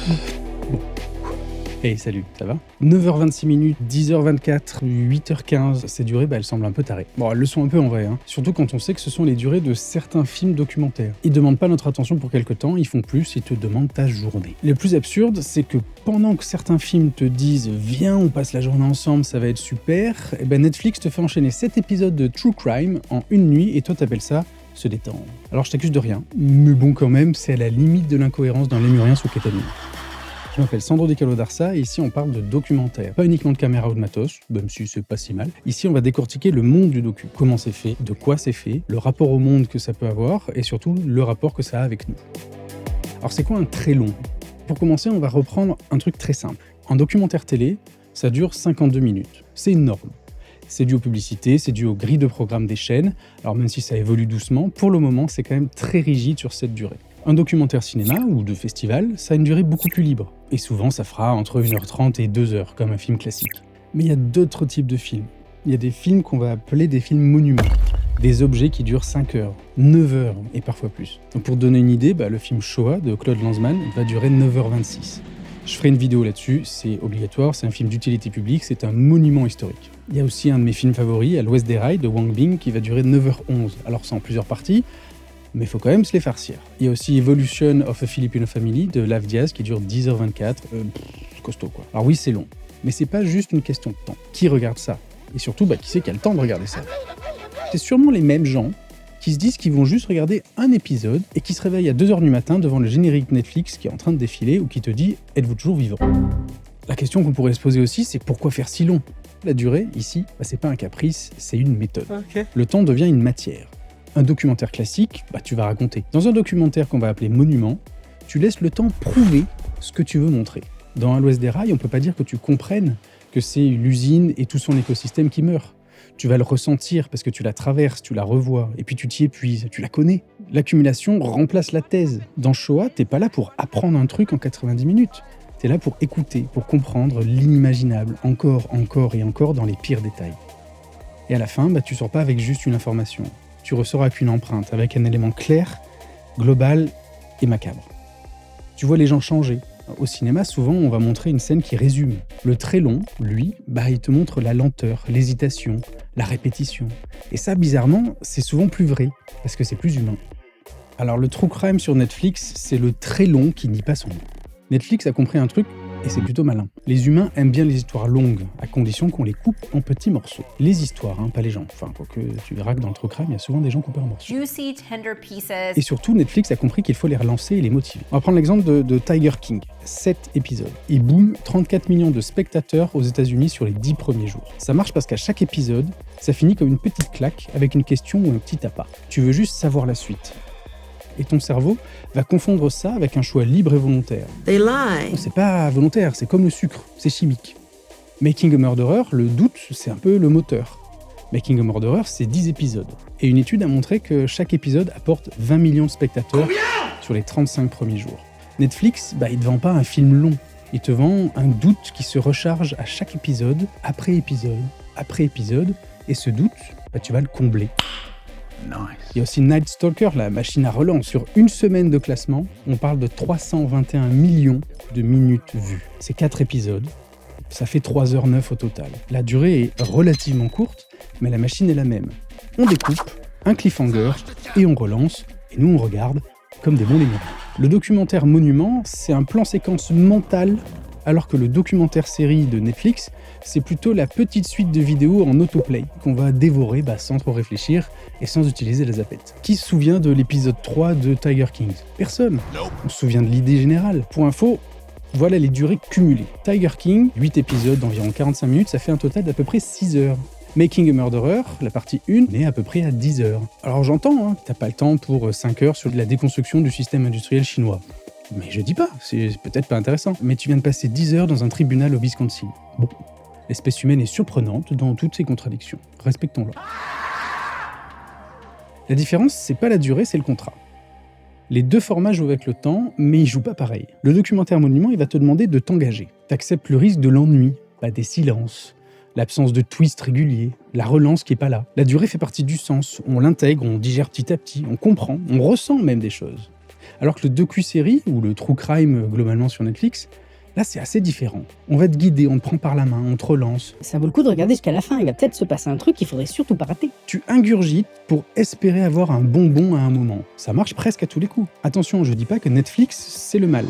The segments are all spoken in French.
Bon. Hey, salut, ça va? 9h26 minutes, 10h24, 8h15, ces durées, elles semblent un peu tarées. Bon, elles le sont un peu en vrai, hein. Surtout quand on sait que ce sont les durées de certains films documentaires. Ils demandent pas notre attention pour quelque temps, ils font plus, ils te demandent ta journée. Le plus absurde, c'est que pendant que certains films te disent « Viens, on passe la journée ensemble, ça va être super », Netflix te fait enchaîner 7 épisodes de True Crime en une nuit et toi t'appelles ça se détendre. Alors je t'accuse de rien, mais bon quand même, c'est à la limite de l'incohérence d'un lémurien sous kétamine. Je m'appelle Sandro Di Calo-Darsa et ici on parle de documentaire. Pas uniquement de caméra ou de matos, même si c'est pas si mal. Ici on va décortiquer le monde du docu. Comment c'est fait, de quoi c'est fait, le rapport au monde que ça peut avoir et surtout le rapport que ça a avec nous. Alors c'est quoi un très long? Pour commencer, on va reprendre un truc très simple. Un documentaire télé, ça dure 52 minutes. C'est énorme. C'est dû aux publicités, c'est dû aux grilles de programme des chaînes. Alors même si ça évolue doucement, pour le moment c'est quand même très rigide sur cette durée. Un documentaire cinéma ou de festival, ça a une durée beaucoup plus libre. Et souvent, ça fera entre 1h30 et 2h, comme un film classique. Mais il y a d'autres types de films. Il y a des films qu'on va appeler des films monuments. Des objets qui durent 5 heures, 9 heures et parfois plus. Donc pour te donner une idée, le film Shoah de Claude Lanzmann va durer 9h26. Je ferai une vidéo là-dessus, c'est obligatoire, c'est un film d'utilité publique, c'est un monument historique. Il y a aussi un de mes films favoris, À l'Ouest des Rails, de Wang Bing, qui va durer 9h11. Alors c'est en plusieurs parties, mais il faut quand même se les farcir. Il y a aussi Evolution of a Filipino Family de Lav Diaz qui dure 10h24. Costaud quoi. Alors oui, c'est long, mais c'est pas juste une question de temps. Qui regarde ça? Et surtout, qui c'est qui a le temps de regarder ça? C'est sûrement les mêmes gens qui se disent qu'ils vont juste regarder un épisode et qui se réveillent à 2h du matin devant le générique Netflix qui est en train de défiler ou qui te dit « Êtes-vous toujours vivant ?» La question qu'on pourrait se poser aussi, c'est pourquoi faire si long? La durée, ici, c'est pas un caprice, c'est une méthode. Okay. Le temps devient une matière. Un documentaire classique, tu vas raconter. Dans un documentaire qu'on va appeler monument, tu laisses le temps prouver ce que tu veux montrer. Dans À l'Ouest des Rails, on peut pas dire que tu comprennes que c'est l'usine et tout son écosystème qui meurt. Tu vas le ressentir parce que tu la traverses, tu la revois, et puis tu t'y épuises, tu la connais. L'accumulation remplace la thèse. Dans Shoah, t'es pas là pour apprendre un truc en 90 minutes. T'es là pour écouter, pour comprendre l'inimaginable, encore et encore dans les pires détails. Et à la fin, tu sors pas avec juste une information. Tu ressors avec une empreinte, avec un élément clair, global et macabre. Tu vois les gens changer. Au cinéma, souvent, on va montrer une scène qui résume. Le très long, lui, il te montre la lenteur, l'hésitation, la répétition. Et ça, bizarrement, c'est souvent plus vrai, parce que c'est plus humain. Alors, le true crime sur Netflix, c'est le très long qui nie pas son nom. Netflix a compris un truc, et c'est plutôt malin. Les humains aiment bien les histoires longues, à condition qu'on les coupe en petits morceaux. Les histoires, pas les gens. Enfin, quoique tu verras que dans le true crime, il y a souvent des gens coupés en morceaux. Juicy, tender pieces. Et surtout, Netflix a compris qu'il faut les relancer et les motiver. On va prendre l'exemple de Tiger King. 7 épisodes. Et boum, 34 millions de spectateurs aux États-Unis sur les 10 premiers jours. Ça marche parce qu'à chaque épisode, ça finit comme une petite claque avec une question ou un petit appât. Tu veux juste savoir la suite. Et ton cerveau va confondre ça avec un choix libre et volontaire. They lie. C'est pas volontaire, c'est comme le sucre, c'est chimique. Making a Murderer, le doute, c'est un peu le moteur. Making a Murderer, c'est 10 épisodes. Et une étude a montré que chaque épisode apporte 20 millions de spectateurs sur les 35 premiers jours. Netflix, il te vend pas un film long. Il te vend un doute qui se recharge à chaque épisode, après épisode, après épisode. Et ce doute, tu vas le combler. Nice. Il y a aussi Night Stalker, la machine à relance. Sur une semaine de classement, on parle de 321 millions de minutes vues. C'est 4 épisodes, ça fait 3h09 au total. La durée est relativement courte, mais la machine est la même. On découpe, un cliffhanger, et on relance, et nous on regarde comme des bons lémurins. Le documentaire Monument, c'est un plan séquence mental, alors que le documentaire série de Netflix, c'est plutôt la petite suite de vidéos en autoplay qu'on va dévorer sans trop réfléchir et sans utiliser la zapette. Qui se souvient de l'épisode 3 de Tiger King? Personne. On se souvient de l'idée générale. Pour info, voilà les durées cumulées. Tiger King, 8 épisodes d'environ 45 minutes, ça fait un total d'à peu près 6 heures. Making a Murderer, la partie 1, est à peu près à 10 heures. Alors j'entends, t'as pas le temps pour 5 heures sur la déconstruction du système industriel chinois. Mais je dis pas, c'est peut-être pas intéressant. Mais tu viens de passer 10 heures dans un tribunal au Wisconsin. Bon, l'espèce humaine est surprenante dans toutes ses contradictions. Respectons-la. La différence, c'est pas la durée, c'est le contrat. Les deux formats jouent avec le temps, mais ils jouent pas pareil. Le documentaire Monument, il va te demander de t'engager. T'acceptes le risque de l'ennui, des silences, l'absence de twist régulier, la relance qui est pas là. La durée fait partie du sens, on l'intègre, on digère petit à petit, on comprend, on ressent même des choses. Alors que le docu-série, ou le true crime globalement sur Netflix, là c'est assez différent. On va te guider, on te prend par la main, on te relance. Ça vaut le coup de regarder jusqu'à la fin, il va peut-être se passer un truc qu'il faudrait surtout pas rater. Tu ingurgites pour espérer avoir un bonbon à un moment. Ça marche presque à tous les coups. Attention, je dis pas que Netflix, c'est le mal.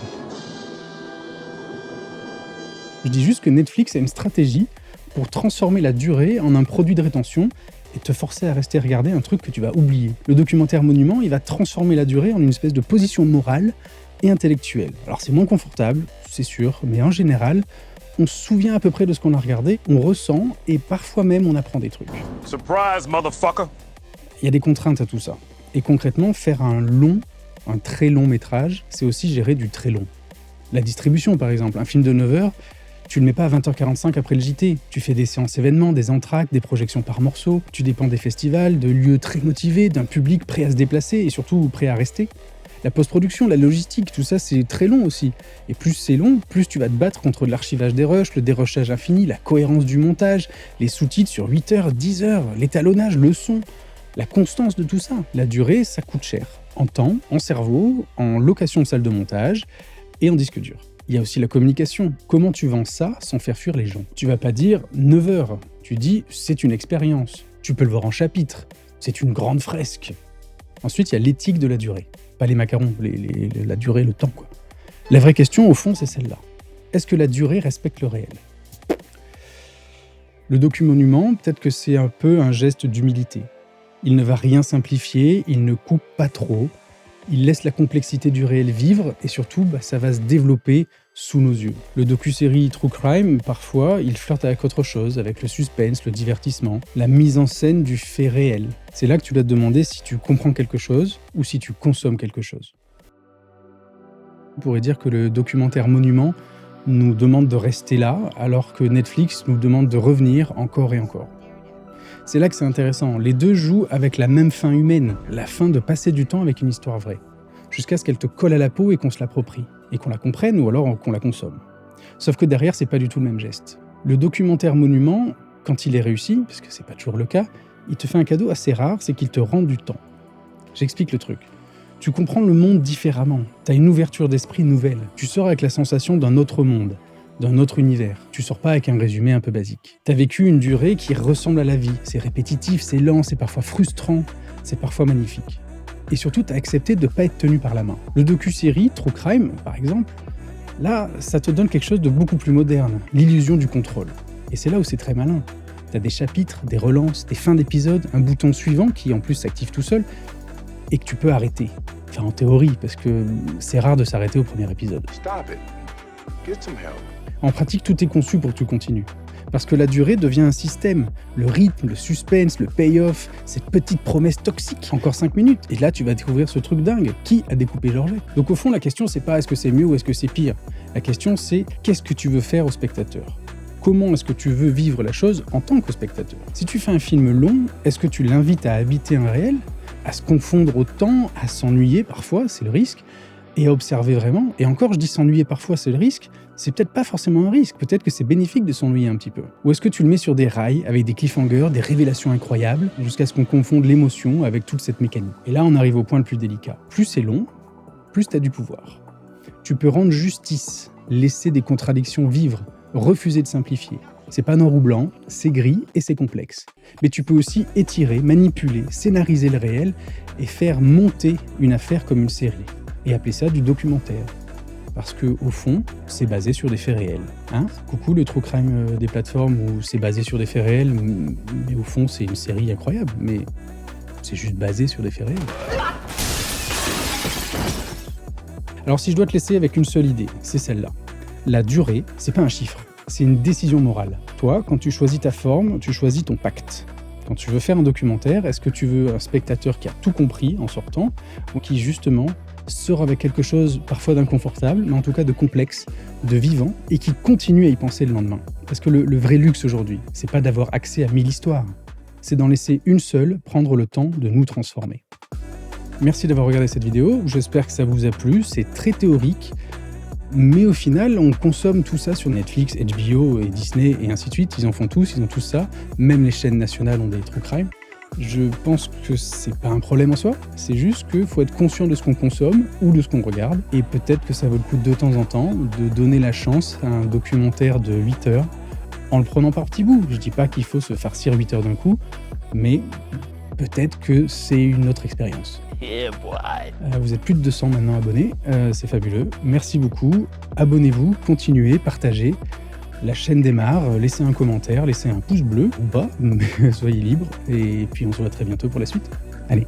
Je dis juste que Netflix a une stratégie pour transformer la durée en un produit de rétention et te forcer à rester regarder un truc que tu vas oublier. Le documentaire Monument, il va transformer la durée en une espèce de position morale et intellectuelle. Alors c'est moins confortable, c'est sûr, mais en général, on se souvient à peu près de ce qu'on a regardé, on ressent et parfois même on apprend des trucs. Surprise, motherfucker! Il y a des contraintes à tout ça. Et concrètement, faire un très long métrage, c'est aussi gérer du très long. La distribution par exemple, un film de 9 heures, tu le mets pas à 20h45 après le JT. Tu fais des séances événements, des entr'actes, des projections par morceaux. Tu dépends des festivals, de lieux très motivés, d'un public prêt à se déplacer et surtout prêt à rester. La post-production, la logistique, tout ça c'est très long aussi. Et plus c'est long, plus tu vas te battre contre l'archivage des rushs, le dérochage infini, la cohérence du montage, les sous-titres sur 8 heures, 10 heures, l'étalonnage, le son, la constance de tout ça. La durée, ça coûte cher. En temps, en cerveau, en location de salle de montage et en disque dur. Il y a aussi la communication. Comment tu vends ça sans faire fuir les gens? Tu vas pas dire 9 heures. Tu dis c'est une expérience. Tu peux le voir en chapitres. C'est une grande fresque. Ensuite, il y a l'éthique de la durée. Pas les macarons, la durée, le temps, quoi. La vraie question, au fond, c'est celle-là. Est-ce que la durée respecte le réel? Le docu-monument, peut-être que c'est un peu un geste d'humilité. Il ne va rien simplifier, il ne coupe pas trop. Il laisse la complexité du réel vivre et surtout, ça va se développer sous nos yeux. Le docu-série True Crime, parfois, il flirte avec autre chose, avec le suspense, le divertissement, la mise en scène du fait réel. C'est là que tu dois te demander si tu comprends quelque chose ou si tu consommes quelque chose. On pourrait dire que le documentaire Monument nous demande de rester là, alors que Netflix nous demande de revenir encore et encore. C'est là que c'est intéressant. Les deux jouent avec la même fin humaine, la fin de passer du temps avec une histoire vraie, jusqu'à ce qu'elle te colle à la peau et qu'on se l'approprie, et qu'on la comprenne ou alors qu'on la consomme. Sauf que derrière, c'est pas du tout le même geste. Le documentaire Monument, quand il est réussi, parce que c'est pas toujours le cas, il te fait un cadeau assez rare, c'est qu'il te rend du temps. J'explique le truc. Tu comprends le monde différemment, t'as une ouverture d'esprit nouvelle, tu sors avec la sensation d'un autre monde, d'un autre univers. Tu sors pas avec un résumé un peu basique. T'as vécu une durée qui ressemble à la vie. C'est répétitif, c'est lent, c'est parfois frustrant, c'est parfois magnifique. Et surtout, t'as accepté de pas être tenu par la main. Le docu-série True Crime, par exemple, là, ça te donne quelque chose de beaucoup plus moderne, l'illusion du contrôle. Et c'est là où c'est très malin. T'as des chapitres, des relances, des fins d'épisodes, un bouton suivant qui en plus s'active tout seul, et que tu peux arrêter. Enfin, en théorie, parce que c'est rare de s'arrêter au premier épisode. Stop it. Get some help. En pratique, tout est conçu pour que tu continues. Parce que la durée devient un système. Le rythme, le suspense, le payoff, cette petite promesse toxique. Encore 5 minutes, et là tu vas découvrir ce truc dingue. Qui a découpé Georgette? Donc au fond, la question c'est pas est-ce que c'est mieux ou est-ce que c'est pire. La question c'est qu'est-ce que tu veux faire au spectateur? Comment est-ce que tu veux vivre la chose en tant que spectateur? Si tu fais un film long, est-ce que tu l'invites à habiter un réel? À se confondre autant, à s'ennuyer parfois, c'est le risque, et à observer vraiment. Et encore, je dis s'ennuyer parfois, c'est le risque. C'est peut-être pas forcément un risque, peut-être que c'est bénéfique de s'ennuyer un petit peu. Ou est-ce que tu le mets sur des rails, avec des cliffhangers, des révélations incroyables, jusqu'à ce qu'on confonde l'émotion avec toute cette mécanique. Et là, on arrive au point le plus délicat. Plus c'est long, plus t'as du pouvoir. Tu peux rendre justice, laisser des contradictions vivre, refuser de simplifier. C'est pas noir ou blanc, c'est gris et c'est complexe. Mais tu peux aussi étirer, manipuler, scénariser le réel et faire monter une affaire comme une série. Et appeler ça du documentaire. Parce que au fond, c'est basé sur des faits réels. Hein? Coucou le true crime des plateformes où c'est basé sur des faits réels, mais au fond c'est une série incroyable, mais c'est juste basé sur des faits réels. Alors si je dois te laisser avec une seule idée, c'est celle-là. La durée, c'est pas un chiffre, c'est une décision morale. Toi, quand tu choisis ta forme, tu choisis ton pacte. Quand tu veux faire un documentaire, est-ce que tu veux un spectateur qui a tout compris en sortant, ou qui justement sort avec quelque chose parfois d'inconfortable, mais en tout cas de complexe, de vivant, et qui continue à y penser le lendemain. Parce que le vrai luxe aujourd'hui, c'est pas d'avoir accès à 1000 histoires, c'est d'en laisser une seule prendre le temps de nous transformer. Merci d'avoir regardé cette vidéo, j'espère que ça vous a plu, c'est très théorique, mais au final, on consomme tout ça sur Netflix, HBO et Disney et ainsi de suite, ils en font tous, ils ont tous ça, même les chaînes nationales ont des true crime. Je pense que c'est pas un problème en soi, c'est juste qu'il faut être conscient de ce qu'on consomme ou de ce qu'on regarde, et peut-être que ça vaut le coup de temps en temps de donner la chance à un documentaire de 8 heures en le prenant par petits bouts. Je dis pas qu'il faut se farcir 8 heures d'un coup, mais peut-être que c'est une autre expérience. Vous êtes plus de 200 maintenant abonnés, c'est fabuleux. Merci beaucoup, abonnez-vous, continuez, partagez. La chaîne démarre, laissez un commentaire, laissez un pouce bleu ou pas, mais soyez libres, et puis on se voit très bientôt pour la suite. Allez.